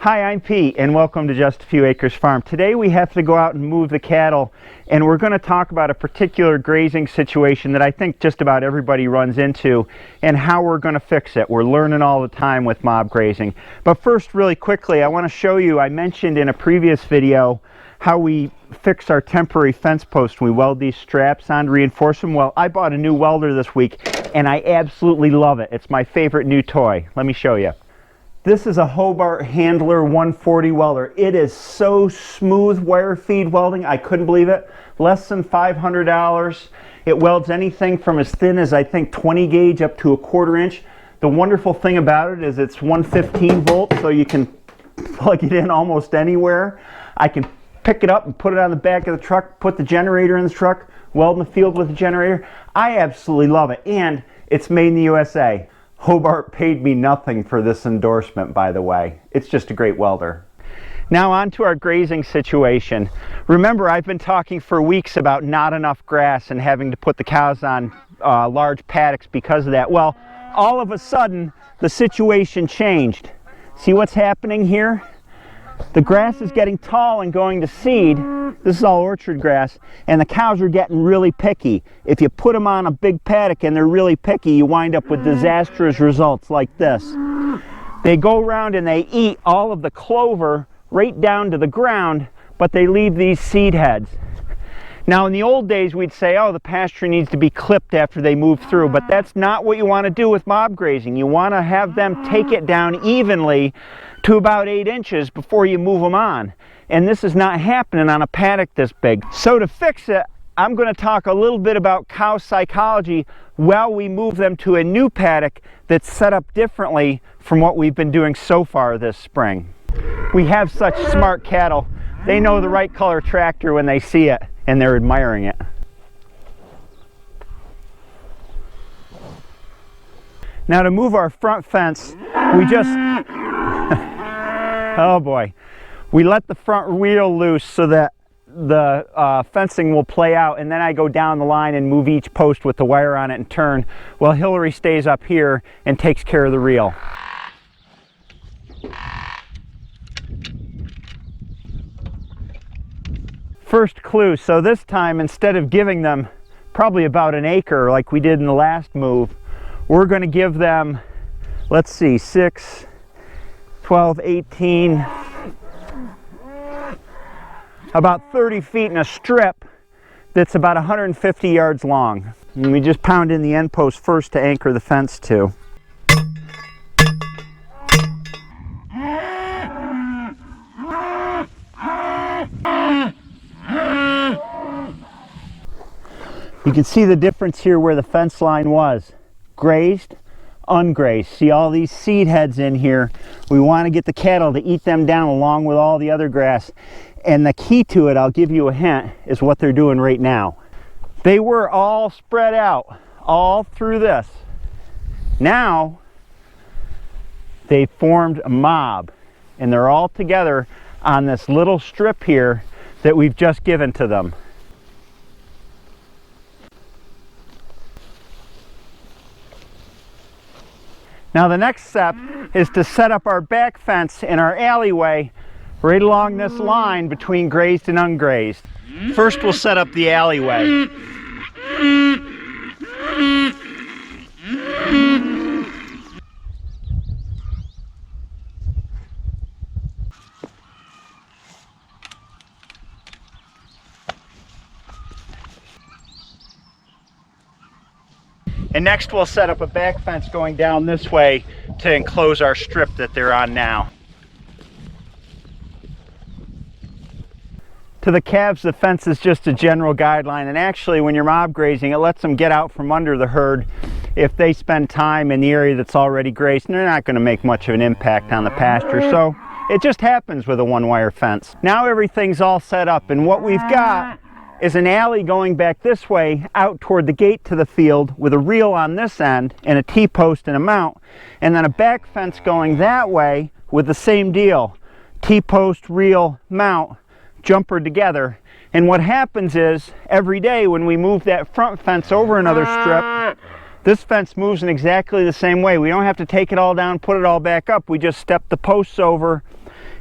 Hi, I'm Pete, and welcome to Just a Few Acres Farm. Today we have to go out and move the cattle, and we're going to talk about a particular grazing situation that I think just about everybody runs into and how we're going to fix it. We're learning all the time with mob grazing. But first, really quickly, I want to show you, I mentioned in a previous video how we fix our temporary fence posts. We weld these straps on to reinforce them. Well, I bought a new welder this week, and I absolutely love it. It's my favorite new toy. Let me show you. This is a Hobart Handler 140 welder. It is so smooth wire feed welding, I couldn't believe it. Less than $500. It welds anything from as thin as I think 20 gauge up to a 1/4 inch. The wonderful thing about it is it's 115 volts, so you can plug it in almost anywhere. I can pick it up and put it on the back of the truck, put the generator in the truck, weld in the field with the generator. I absolutely love it, and it's made in the USA. Hobart paid me nothing for this endorsement, by the way. It's just a great welder. Now on to our grazing situation. Remember, I've been talking for weeks about not enough grass and having to put the cows on large paddocks because of that. Well, all of a sudden, the situation changed. See what's happening here? The grass is getting tall and going to seed. This is all orchard grass, and the cows are getting really picky. If you put them on a big paddock and they're really picky, you wind up with disastrous results like this. They go around and they eat all of the clover right down to the ground, but they leave these seed heads. Now in the old days we'd say, oh, the pasture needs to be clipped after they move through, but that's not what you want to do with mob grazing. You want to have them take it down evenly to about 8 inches before you move them on. And this is not happening on a paddock this big. So to fix it, I'm going to talk a little bit about cow psychology while we move them to a new paddock that's set up differently from what we've been doing so far this spring. We have such smart cattle. They know the right color tractor when they see it, and they're admiring it. Now to move our front fence, we just oh boy, we let the front wheel loose so that the fencing will play out, and then I go down the line and move each post with the wire on it and turn, while Hillary stays up here and takes care of the reel. First clue, so this time instead of giving them probably about an acre like we did in the last move, we're going to give them, let's see, 6, 12, 18, about 30 feet in a strip that's about 150 yards long. And we just pound in the end post first to anchor the fence to. You can see the difference here where the fence line was. Grazed, ungrazed. See all these seed heads in here. We want to get the cattle to eat them down along with all the other grass. And the key to it, I'll give you a hint, is what they're doing right now. They were all spread out all through this. Now they formed a mob, and they're all together on this little strip here that we've just given to them. Now the next step is to set up our back fence in our alleyway right along this line between grazed and ungrazed. First we'll set up the alleyway. And next we'll set up a back fence going down this way to enclose our strip that they're on now. To the calves, the fence is just a general guideline, and actually when you're mob grazing, it lets them get out from under the herd if they spend time in the area that's already grazed, and they're not going to make much of an impact on the pasture. So it just happens with a one-wire fence. Now everything's all set up, and what we've got is an alley going back this way out toward the gate to the field with a reel on this end and a T-post and a mount, and then a back fence going that way with the same deal. T-post, reel, mount, jumper together. And what happens is every day when we move that front fence over another strip, this fence moves in exactly the same way. We don't have to take it all down, put it all back up. We just step the posts over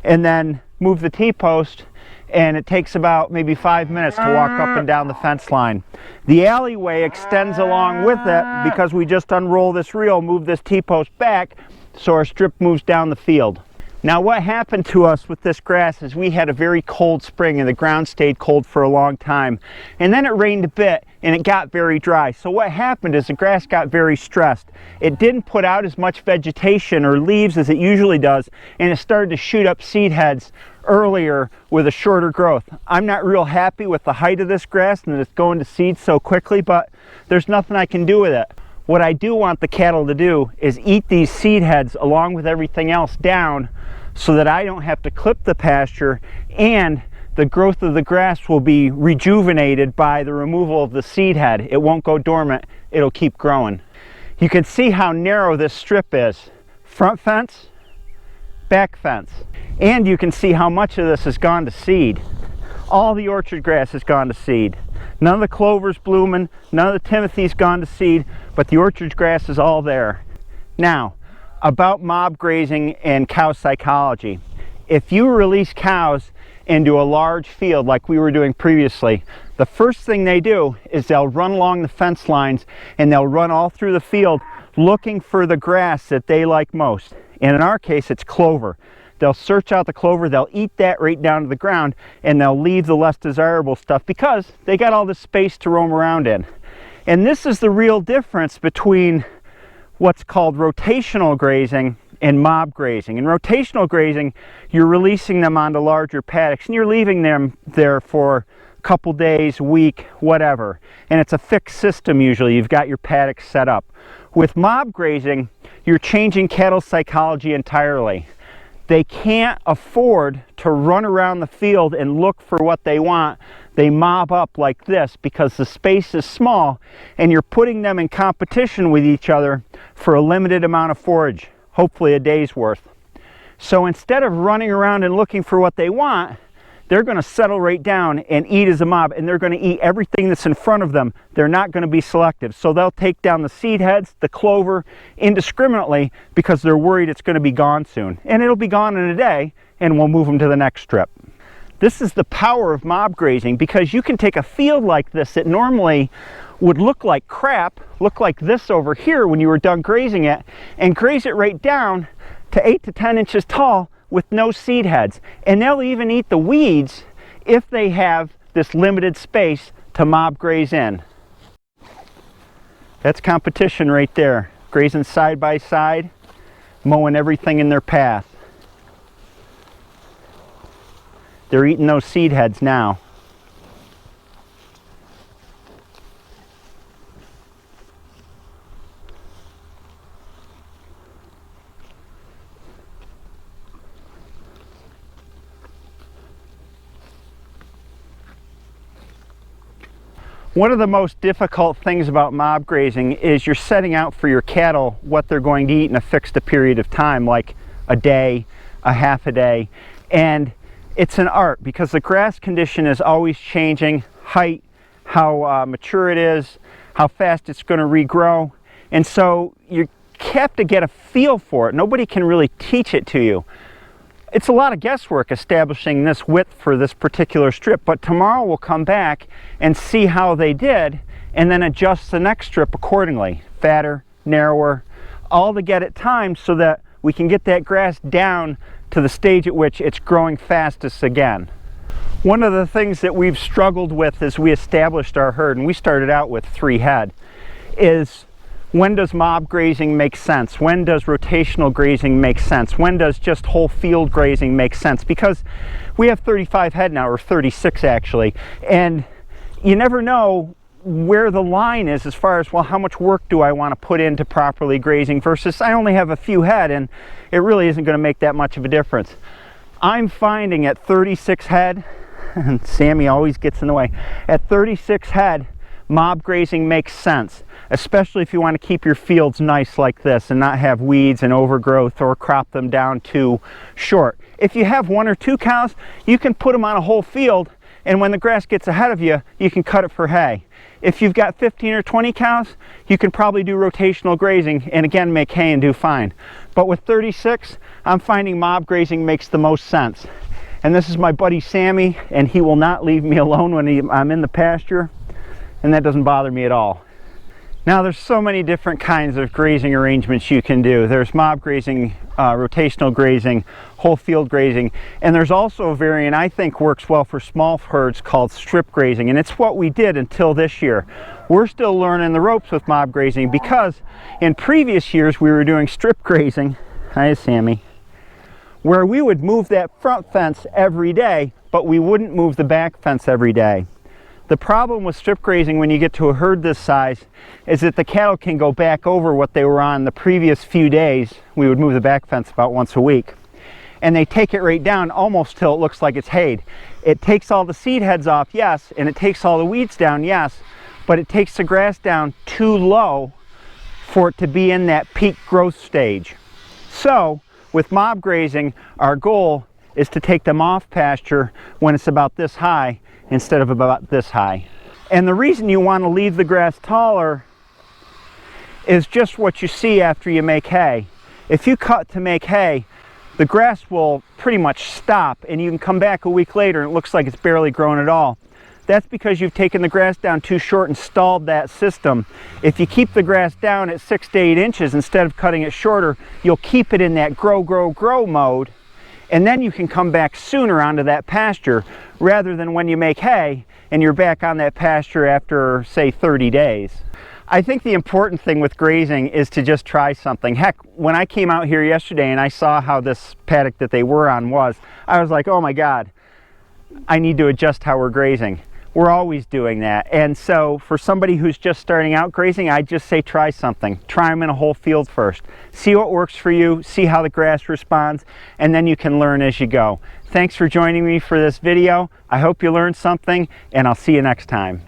and then move the T-post, and it takes about maybe 5 minutes to walk up and down the fence line. The alleyway extends along with it because we just unroll this reel, move this T-post back, so our strip moves down the field. Now what happened to us with this grass is we had a very cold spring and the ground stayed cold for a long time. And then it rained a bit and it got very dry. So what happened is the grass got very stressed. It didn't put out as much vegetation or leaves as it usually does, and it started to shoot up seed heads earlier with a shorter growth. I'm not real happy with the height of this grass and that it's going to seed so quickly, but there's nothing I can do with it. What I do want the cattle to do is eat these seed heads along with everything else down, so that I don't have to clip the pasture, and the growth of the grass will be rejuvenated by the removal of the seed head. It won't go dormant, it'll keep growing. You can see how narrow this strip is. Front fence, back fence. And you can see how much of this has gone to seed. All the orchard grass has gone to seed. None of the clover's blooming, none of the timothy's gone to seed, but the orchard grass is all there. Now, about mob grazing and cow psychology. If you release cows into a large field like we were doing previously, the first thing they do is they'll run along the fence lines and they'll run all through the field looking for the grass that they like most. And in our case, it's clover. They'll search out the clover, they'll eat that right down to the ground, and they'll leave the less desirable stuff because they got all this space to roam around in. And this is the real difference between what's called rotational grazing and mob grazing. In rotational grazing, you're releasing them onto larger paddocks and you're leaving them there for a couple days, week, whatever. And it's a fixed system usually. You've got your paddocks set up. With mob grazing, you're changing cattle psychology entirely. They can't afford to run around the field and look for what they want. They mob up like this because the space is small and you're putting them in competition with each other for a limited amount of forage, hopefully a day's worth. So instead of running around and looking for what they want, they're going to settle right down and eat as a mob, and they're going to eat everything that's in front of them. They're not going to be selective. So they'll take down the seed heads, the clover, indiscriminately because they're worried it's going to be gone soon. And it'll be gone in a day, and we'll move them to the next strip. This is the power of mob grazing, because you can take a field like this that normally would look like crap, look like this over here when you were done grazing it, and graze it right down to 8 to 10 inches tall with no seed heads. And they'll even eat the weeds if they have this limited space to mob graze in. That's competition right there. Grazing side by side, mowing everything in their path. They're eating those seed heads now. One of the most difficult things about mob grazing is you're setting out for your cattle what they're going to eat in a fixed period of time, like a day, a half a day. And it's an art because the grass condition is always changing, height, how mature it is, how fast it's going to regrow. And so you have to get a feel for it. Nobody can really teach it to you. It's a lot of guesswork establishing this width for this particular strip, but tomorrow we'll come back and see how they did and then adjust the next strip accordingly. Fatter, narrower, all to get it timed so that we can get that grass down to the stage at which it's growing fastest again. One of the things that we've struggled with as we established our herd, and we started out with 3 head, is when does mob grazing make sense? When does rotational grazing make sense? When does just whole field grazing make sense? Because we have 35 head now, or 36 actually, and you never know where the line is as far as, well, how much work do I want to put into properly grazing versus I only have a few head and it really isn't going to make that much of a difference. I'm finding at 36 head, and Sammy always gets in the way, at 36 head, mob grazing makes sense, especially if you want to keep your fields nice like this and not have weeds and overgrowth or crop them down too short. If you have 1 or 2 cows, you can put them on a whole field And when the grass gets ahead of you, you can cut it for hay. If you've got 15 or 20 cows, you can probably do rotational grazing and again make hay and do fine. But with 36, I'm finding mob grazing makes the most sense. And this is my buddy Sammy, and he will not leave me alone when I'm in the pasture, and that doesn't bother me at all. Now there's so many different kinds of grazing arrangements you can do. There's mob grazing, rotational grazing, whole field grazing, and there's also a variant I think works well for small herds called strip grazing, and it's what we did until this year. We're still learning the ropes with mob grazing because in previous years we were doing strip grazing, hi Sammy, where we would move that front fence every day, but we wouldn't move the back fence every day. The problem with strip grazing when you get to a herd this size is that the cattle can go back over what they were on the previous few days. We would move the back fence about once a week. And they take it right down almost till it looks like it's hayed. It takes all the seed heads off, yes, and it takes all the weeds down, yes, but it takes the grass down too low for it to be in that peak growth stage. So, with mob grazing, our goal is to take them off pasture when it's about this high instead of about this high. And the reason you want to leave the grass taller is just what you see after you make hay. If you cut to make hay, the grass will pretty much stop and you can come back a week later and it looks like it's barely grown at all. That's because you've taken the grass down too short and stalled that system. If you keep the grass down at 6 to 8 inches instead of cutting it shorter, you'll keep it in that grow, grow, grow mode, and then you can come back sooner onto that pasture rather than when you make hay and you're back on that pasture after, say, 30 days. I think the important thing with grazing is to just try something. Heck, when I came out here yesterday and I saw how this paddock that they were on was, I was like, oh my God, I need to adjust how we're grazing. We're always doing that. And so for somebody who's just starting out grazing, I just say try something. Try them in a whole field first. See what works for you, see how the grass responds, and then you can learn as you go. Thanks for joining me for this video. I hope you learned something, and I'll see you next time.